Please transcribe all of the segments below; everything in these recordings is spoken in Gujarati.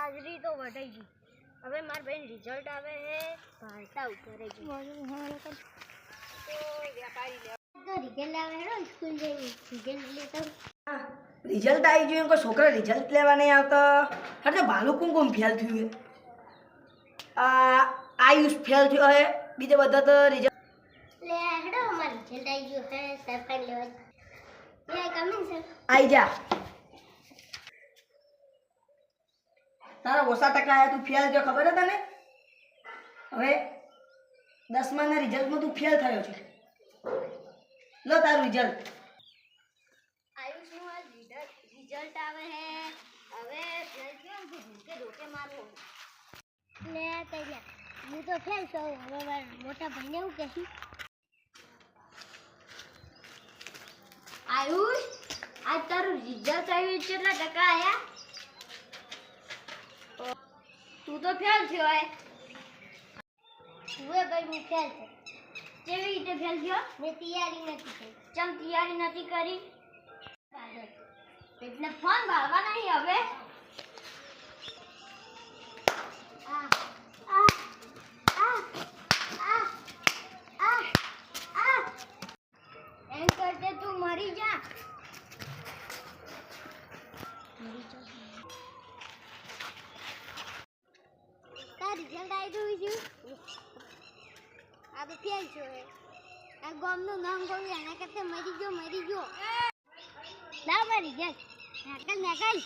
હાજરી તો વઢાઈ ગઈ. હવે મારા બેન રિઝલ્ટ આવે છે ભારતા ઉતરે છે. તો વ્યાપારી લે તો રિઝલ્ટ આવે હેડો સ્કૂલ જઈ રિઝલ્ટ લેતો. હા રિઝલ્ટ આવી ગયું કોઈ છોકરા રિઝલ્ટ લેવા નહીં આવતા. એટલે ભાલુ કુમ ફેલ થયું છે. આયુષ ફેલ થયો હે. બીજા બધા તો રિઝલ્ટ લે હેડો અમાર રિઝલ્ટ આવી ગયું હે સરકાર લેવા. લે કમિંગ સર આવી જા. તારા ઓછા ટકા આવ્યા તું ફેલ થયો ખબર હતા ને. હવે 10માના રિઝલ્ટમાં તું ફેલ થયો છે. લો તારું રિઝલ્ટ. આયુષનું રિઝલ્ટ આવે છે. હવે ફેલ થયો ને ભૂકે ધોકે મારવો. લે તૈયાર હું તો ફેલ છું. હવે મારા મોટા ભાઈને એવું કહેશું. આયુષ આજ તારું રિઝલ્ટ આવ્યું કેટલા ટકા આયા? તું તો ફેલ થયો હે. હવે ભાઈ હું ફેલ થયો. કેવી રીતે ફેલ થયો? મેં તૈયારી નથી કરી. ચમ તૈયારી નથી કરી? એટલે ફોન ભાળવા નહીં હવે. એમ કરતે તું મરી જા. તાર રિઝલ્ટ આવી ગયું છે. આ તો ફેલ છો હે. આ ગામનું નામ કહું એના કરતા મરી ગયો. લાવ મારી રિઝલ્ટ નાકલ.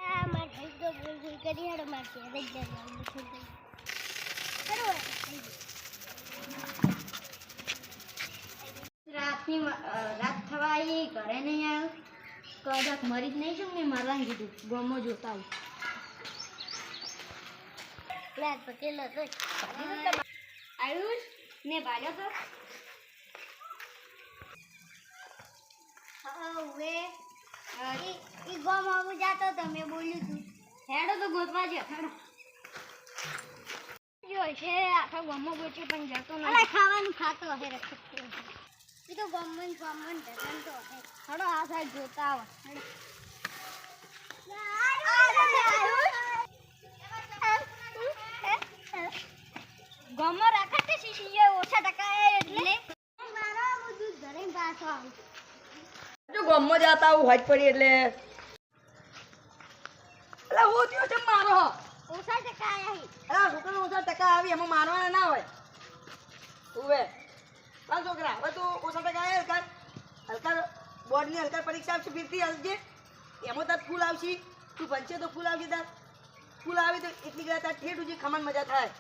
આ માર ભાઈ તો બોલ કરી હેડો મારશે રિઝલ્ટ હેડો. રાત થવા આવી ઘરે નહીં આવ્યો. કદાચ મરી જ નહીં છું મેં મારવાનું કીધું ગમો જોતા આવું. પટેલ હતો આયુષ ને ભાલ્યો તો હવે ઈ ગમ આવું જાતો તો મેં બોલ્યું તું હેડો તો ગોતવા છે. હેડો જો છે આખા ગમો ગોચ્યું પણ જતો નહીં. ખાવાનું ખાતો હે રખતો એ તો ગમન ઢગનતો હે. હેડો આ સાઈડ જોતા આવો. હેડો ગમો રાખતે શીશીએ ઓછા ટકા એટલે મારો બધું ઘરે પાછો આવે. જો ગમો જાતા આવું હોજ પડી એટલે એટલે હું થયો છે મારો. ઓછા ટકા આયા હી. અલા છોકરાને ઓછા ટકા આવી એમાં મારવાના ના હોય. ઉવે ચાલ છોકરા હવે તું ઓછા ટકા આવ્યા હલકા બોર્ડની હલકા પરીક્ષા આવશે ફીરથી હલજે. એમાં તાર ફૂલ આવશે. તું ભણશે તો ફૂલ આવશે. તાર ફૂલ આવી તો એટલી ગયા તાર ઠેઠ સુધી ખમણ મજા થાય.